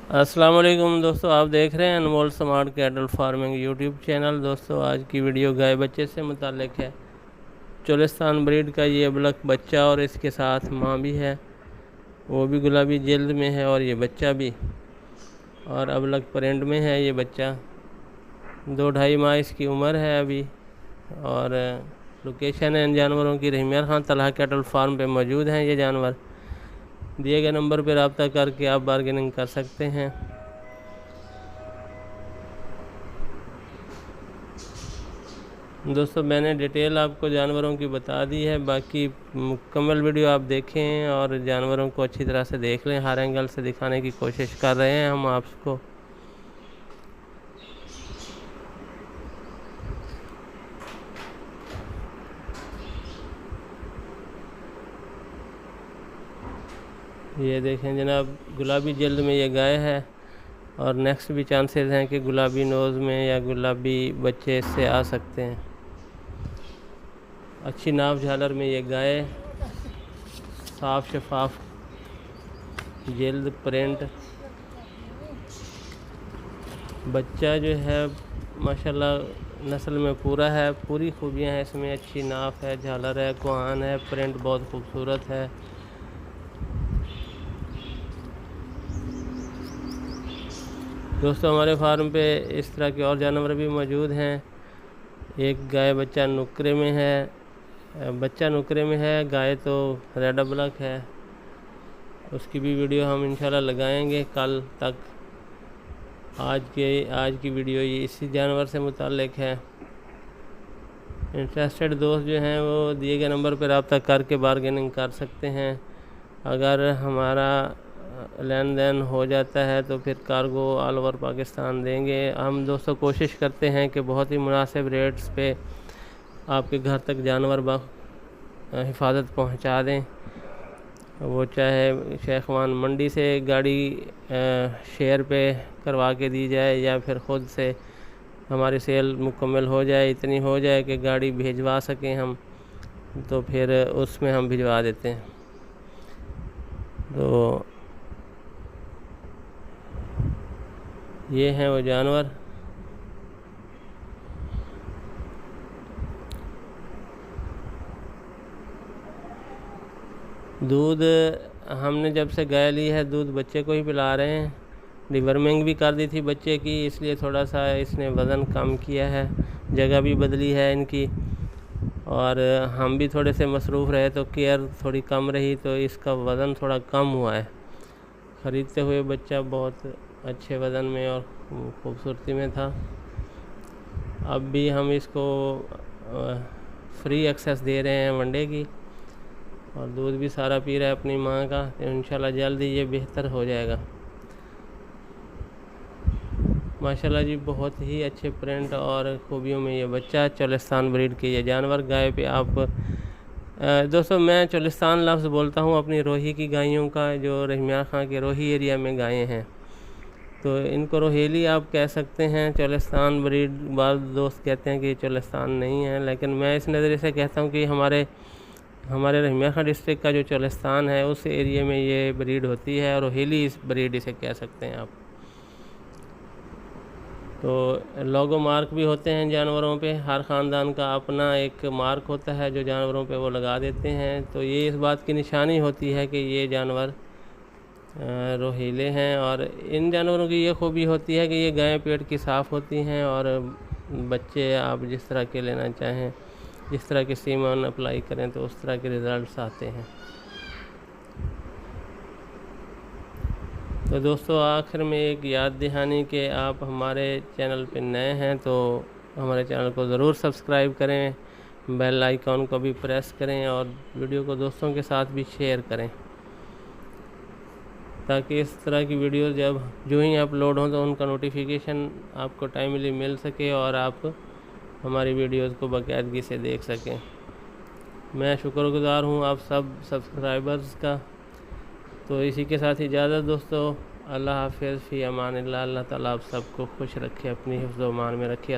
अस्सलाम वालेकुम दोस्तों, आप देख रहे हैं Anmol smart cattle farming YouTube channel. दोस्तों आज की वीडियो गाय बच्चे से मुतालिक है। चोलिस्तान ब्रीड का ये अबलक बच्चा और इसके साथ माँ भी है, वो भी गुलाबी जल्द में है और ये बच्चा भी, और अबलक प्रिंट में है। ये बच्चा 2-2.5 माह इसकी उम्र है अभी। और लोकेशन है इन जानवरों की रहीमिया खान तलहा कैटल फार्म पे मौजूद हैं। ये जानवर दिए गए नंबर पर रब्ता करके आप बार्गेनिंग कर सकते हैं। दोस्तों मैंने डिटेल आपको जानवरों की बता दी है, बाकी मुकम्मल वीडियो आप देखें और जानवरों को अच्छी तरह से देख लें। हर एंगल से दिखाने की कोशिश कर रहे हैं हम आपको। ये देखें जनाब, गुलाबी जल्द में ये गाय है और नेक्स्ट भी चांसेस हैं कि गुलाबी नोज़ में या गुलाबी बच्चे इससे आ सकते हैं। अच्छी नाव झालर में ये गाय, साफ शफाफ जल्द प्रिंट बच्चा जो है माशाल्लाह नस्ल में पूरा है, पूरी खूबियाँ हैं इसमें। अच्छी नाफ है, झालर है, कुहान है, प्रिंट बहुत खूबसूरत है। दोस्तों हमारे फार्म पे इस तरह के और जानवर भी मौजूद हैं। एक गाय बच्चा नुकरे में है, गाय तो रेड अबलक है। उसकी भी वीडियो हम इंशाल्लाह लगाएंगे कल तक। आज की वीडियो ये इसी जानवर से मुताल्लिक है। इंटरेस्टेड दोस्त जो हैं वो दिए गए नंबर पर रब्ता करके बार्गेनिंग कर सकते हैं। अगर हमारा लेन देन हो जाता है तो फिर कार्गो ऑल ओवर पाकिस्तान देंगे हम। दोस्तों कोशिश करते हैं कि बहुत ही मुनासिब रेट्स पे आपके घर तक जानवर हिफाजत पहुंचा दें। वो चाहे शेखवान मंडी से गाड़ी शेयर पे करवा के दी जाए या फिर ख़ुद से हमारी सेल मुकम्मल हो जाए, इतनी हो जाए कि गाड़ी भिजवा सकें हम, तो फिर उसमें हम भिजवा देते हैं। तो ये हैं वो जानवर। दूध हमने जब से गाय ली है दूध बच्चे को ही पिला रहे हैं। डिवर्मिंग भी कर दी थी बच्चे की, इसलिए थोड़ा सा इसने वज़न कम किया है, जगह भी बदली है इनकी, और हम भी थोड़े से मसरूफ़ रहे तो केयर थोड़ी कम रही, तो इसका वज़न थोड़ा कम हुआ है। ख़रीदते हुए बच्चा बहुत अच्छे वज़न में और खूबसूरती में था। अब भी हम इसको फ्री एक्सेस दे रहे हैं वनडे की, और दूध भी सारा पी रहा है अपनी माँ का। तो इंशाल्लाह जल्द ही ये बेहतर हो जाएगा। माशाल्लाह जी, बहुत ही अच्छे प्रिंट और खूबियों में ये बच्चा। चोलिस्तान ब्रीड के ये जानवर गाय पे आप दोस्तों मैं चोलिस्तान लफ्ज़ बोलता हूँ अपनी रोही की गायों का, जो रहीमिया खां के रोही एरिया में गायें हैं, तो इनको रोहेली आप कह सकते हैं। चोलिस्तान ब्रीड बाद दोस्त कहते हैं कि चोलिस्तान नहीं है, लेकिन मैं इस नज़रिए से कहता हूँ कि हमारे रहीमिया खां डिस्ट्रिक्ट का जो चोलिस्तान है उस एरिया में ये ब्रीड होती है, और रोहेली इस ब्रीड इसे कह सकते हैं आप। तो लोगो मार्क भी होते हैं जानवरों पे, हर ख़ानदान का अपना एक मार्क होता है जो जानवरों पे वो लगा देते हैं। तो ये इस बात की निशानी होती है कि ये जानवर रोहीले हैं। और इन जानवरों की ये खूबी होती है कि ये गायें पेट की साफ़ होती हैं, और बच्चे आप जिस तरह के लेना चाहें, जिस तरह के सीमन अप्लाई करें तो उस तरह के रिज़ल्ट्स आते हैं। तो दोस्तों आखिर में एक याद दहानी कि आप हमारे चैनल पे नए हैं तो हमारे चैनल को ज़रूर सब्सक्राइब करें, बेल आइकॉन को भी प्रेस करें, और वीडियो को दोस्तों के साथ भी शेयर करें, ताकि इस तरह की वीडियो जब जो ही अपलोड हों तो उनका नोटिफिकेशन आपको टाइमली मिल सके और आप हमारी वीडियोज़ को बाकायदगी से देख सकें। मैं शुक्रगुज़ार हूँ आप सब सब्सक्राइबर्स का। तो इसी के साथ इजाज़त दोस्तों, अल्लाह हाफ़िज़, फ़ी अमान अल्लाह। अल्लाह ताला आप सबको खुश रखे, अपनी हिफ्ज़ व अमान में रखे।